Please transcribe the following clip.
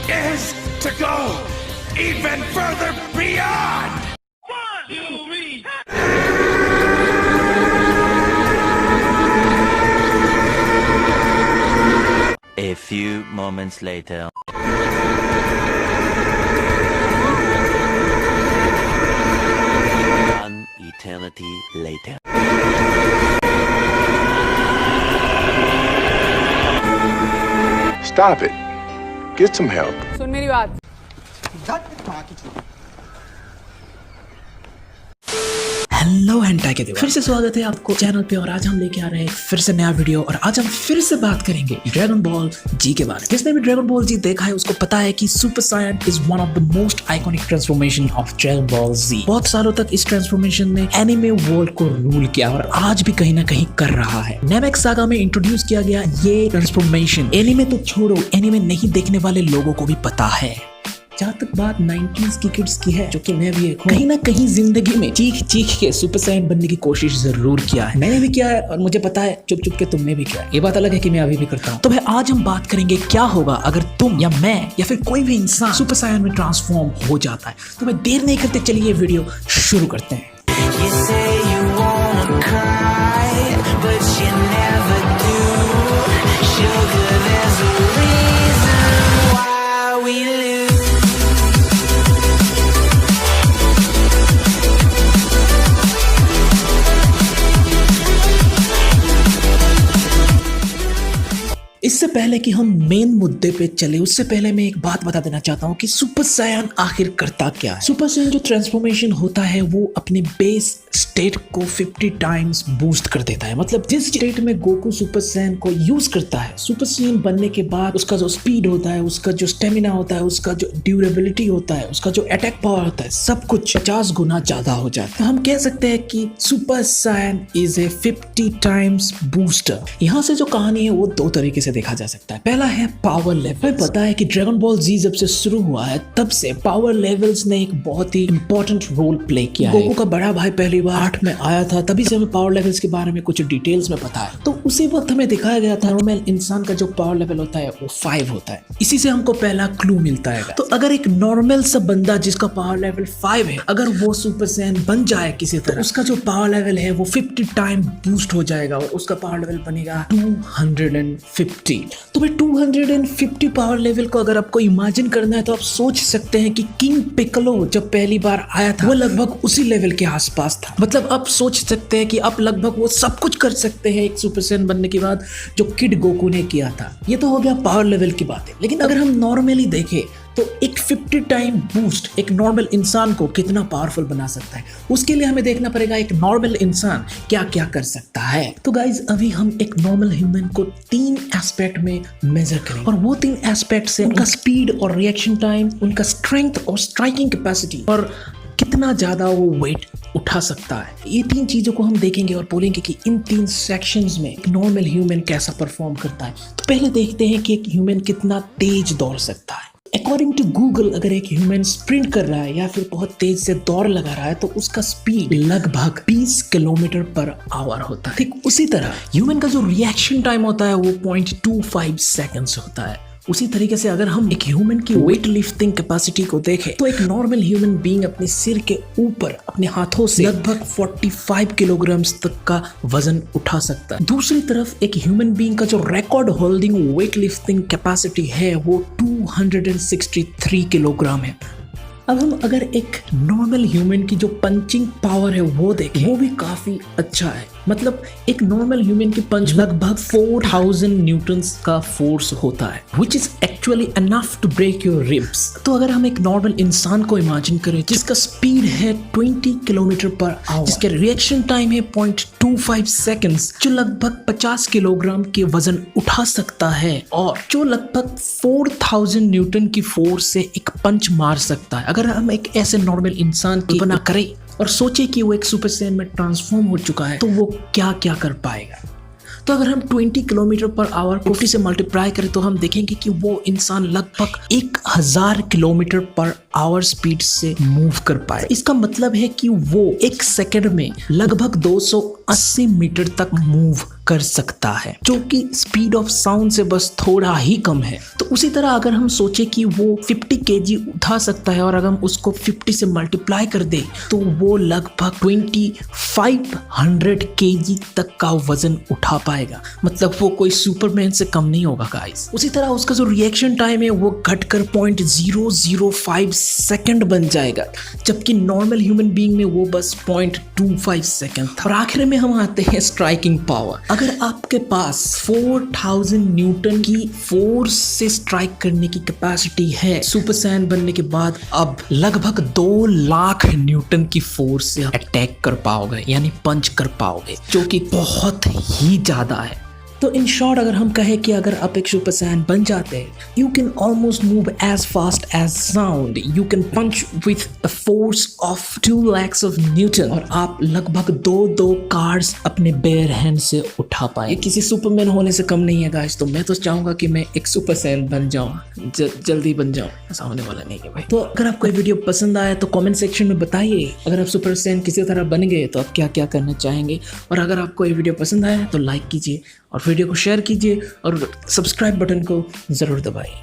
is to go even further beyond. 1, 2, 3. A few moments later. One eternity later. Stop it. Get some help. सुन मेरी बात। Hello hentai के फिर से स्वागत है आपको चैनल पे। और आज हम लेके आ रहे हैं फिर से नया वीडियो। और आज हम फिर से बात करेंगे ड्रैगन बॉल जी के बारे में। जिसने भी ड्रैगन बॉल जी देखा है उसको पता है कि super Saiyan is one of the most iconic transformation of Dragon Ball Z. बहुत सालों तक इस ट्रांसफॉर्मेशन ने एनिमे वर्ल्ड को रूल किया और आज भी कहीं ना कहीं कर रहा है। नेमेक्स सागा में इंट्रोड्यूस किया गया ये ट्रांसफॉर्मेशन एनिमे तो छोड़ो, एनिमे नहीं देखने वाले लोगों को भी पता है। जहाँ तक बात 90s की किड्स की है, जो कि मैं भी कहीं ना कहीं जिंदगी में चीख चीख के सुपर सायन बनने की कोशिश जरूर किया है। मैंने भी किया है और मुझे पता है चुप चुप के तुमने भी किया है। ये बात अलग है कि मैं अभी भी करता हूँ। तो भाई आज हम बात करेंगे क्या होगा अगर तुम या मैं या फिर कोई भी इंसान सुपर सायन में ट्रांसफॉर्म हो जाता है। तो मैं देर नहीं करते, चलिए वीडियो शुरू करते हैं। इससे पहले कि हम मेन मुद्दे पे चले, उससे पहले मैं एक बात बता देना चाहता हूँ कि सुपर सायन आखिर करता क्या है। सुपर सायन जो ट्रांसफॉर्मेशन होता है वो अपने बेस स्टेट को 50 टाइम्स बूस्ट कर देता है। मतलब जिस स्टेट में गोकू सुपर सायन को यूज करता है, सुपर सायन बनने के बाद उसका जो स्पीड होता है, उसका जो स्टेमिना होता है, उसका जो ड्यूरेबिलिटी होता है, उसका जो अटैक पावर होता है, सब कुछ 50 गुना ज्यादा हो जाता है। तो हम कह सकते हैं कि super Saiyan is a 50 times booster. यहाँ से जो कहानी है वो दो तरीके से देखा जा सकता है। पहला है पावर लेवल। पता है कि ड्रैगन बॉल जी जब से शुरू हुआ है तब से पावर लेवल्स ने एक बहुत ही इंपॉर्टेंट रोल प्ले किया है। गोकू का बड़ा भाई पहली बार 8 में आया था, तभी से हमें पावर लेवल्स के बारे में कुछ डिटेल्स में पता है। तो उसी वक्त हमें दिखाया गया था नॉर्मल इंसान का जो पावर लेवल होता है वो 5 होता है। इसी से हमको पहला क्लू मिलता है। तो अगर एक नॉर्मल सा बंदा जिसका पावर लेवल 5 है, अगर वो सुपर सायन बन जाए किसी तरह, उसका जो पावर लेवल है वो 50 टाइम बूस्ट हो जाएगा और उसका पावर लेवल बनेगा 250। तो भाई 250 पावर लेवल को अगर आपको इमेजिन करना है तो आप सोच सकते हैं कि किंग पिक्कोलो जब पहली बार आया था वो लगभग उसी लेवल के आसपास था। मतलब आप सोच सकते हैं कि आप लगभग वो सब कुछ कर सकते हैं एक सुपर सायन बनने के बाद जो किड गोकू ने किया था। ये तो हो गया पावर लेवल की बात है। लेकिन अगर हम नॉर्मली देखें तो एक 50 टाइम बूस्ट एक नॉर्मल इंसान को कितना पावरफुल बना सकता है, उसके लिए हमें देखना पड़ेगा एक नॉर्मल इंसान क्या क्या कर सकता है। तो गाइज अभी हम एक नॉर्मल ह्यूमन को 3 एस्पेक्ट में मेजर करेंगे और वो 3 एस्पेक्ट से उनका स्पीड और रिएक्शन टाइम, उनका स्ट्रेंथ और स्ट्राइकिंग कैपेसिटी और कितना ज्यादा वो वेट उठा सकता है। ये 3 चीजों को हम देखेंगे और बोलेंगे कि इन 3 सेक्शंस में एक नॉर्मल ह्यूमन कैसा परफॉर्म करता है। तो पहले देखते हैं कि एक ह्यूमन कितना तेज दौड़ सकता है। अकॉर्डिंग टू गूगल अगर एक ह्यूमन स्प्रिंट कर रहा है या फिर बहुत तेज से दौड़ लगा रहा है तो उसका स्पीड लगभग 20 किलोमीटर पर आवर होता है। ठीक उसी तरह ह्यूमन का जो रिएक्शन टाइम होता है वो 0.25 सेकंड्स होता है। उसी तरीके से अगर हम एक ह्यूमन की वेट लिफ्टिंग कैपेसिटी को देखें तो एक नॉर्मल ह्यूमन बीइंग अपने सिर के ऊपर अपने हाथों से लगभग 45 किलोग्राम तक का वजन उठा सकता है। दूसरी तरफ एक ह्यूमन बीइंग का जो record holding weight lifting capacity है वो 263 किलोग्राम है। अब हम अगर एक नॉर्मल ह्यूमन की जो पंचिंग पावर है वो देखें, वो भी काफी अच्छा है। मतलब एक नॉर्मल ह्यूमन की पंच लगभग 4000 न्यूटन्स का फोर्स होता है, which is actually enough to break your ribs। तो अगर हम एक नॉर्मल इंसान को इमेजिन करें जिसका स्पीड है 20 किलोमीटर पर आवर, जिसके रिएक्शन टाइम है 0.25 सेकंड्स, जो लगभग 50 किलोग्राम के वजन उठा सकता है और जो लगभग 4000 न्यूटन की फोर्स से एक पंच मार सकता है। अगर हम एक ऐसे नॉर्मल इंसान की बना करें और सोचे कि वो एक सुपर सायन में ट्रांसफॉर्म हो चुका है तो वो क्या क्या कर पाएगा। तो अगर हम 20 किलोमीटर पर आवर 50 से मल्टीप्लाई करें तो हम देखेंगे कि वो इंसान लगभग 1000 किलोमीटर पर आवर स्पीड से मूव कर पाए। इसका मतलब है कि वो 1 सेकंड में लगभग 280 मीटर तक मूव कर सकता है, जो कि स्पीड ऑफ साउंड से बस थोड़ा ही कम है। तो उसी तरह अगर हम सोचे कि वो 50 kg उठा सकता है और अगर हम उसको 50 से मल्टीप्लाई कर दे तो वो लगभग 2500 kg तक का वजन उठा पाएगा। मतलब वो कोई सुपरमैन से कम नहीं होगा गाइस। उसी तरह उसका जो रिएक्शन टाइम है वो घटकर 0.005 सेकंड बन जाएगा, जबकि नॉर्मल ह्यूमन बीइंग में वो बस 0.25 सेकंड था। और आखिर में हम आते हैं स्ट्राइकिंग पावर। अगर आपके पास 4000 न्यूटन की फोर्स से स्ट्राइक करने की कैपेसिटी है, सुपर सैयन बनने के बाद अब लगभग 2 लाख न्यूटन की फोर्स से अटैक कर पाओगे, यानी पंच कर पाओगे, जो कि बहुत ही ज्यादा है। तो इन शॉर्ट अगर हम कहें कि अगर आप एक सुपर सैयन बन जाते हैं, you can almost move as fast as sound, you can punch with a force of 2 lakhs of newton, और आप लगभग 2 कार्स अपने बेयर हैंड से उठा पाए। किसी सुपरमैन होने से कम नहीं है गाइस। तो मैं तो चाहूंगा कि मैं एक सुपर सैयन बन जाऊँ, जल्दी बन जाऊँ। ऐसा होने वाला नहीं है भाई। तो अगर आपको ये वीडियो पसंद आया तो कमेंट सेक्शन में बताइए, अगर आप सुपर सैयन किसी तरह बन गए तो आप क्या क्या करना चाहेंगे। और अगर आपको ये वीडियो पसंद आया तो लाइक कीजिए और वीडियो को शेयर कीजिए और सब्सक्राइब बटन को ज़रूर दबाइए।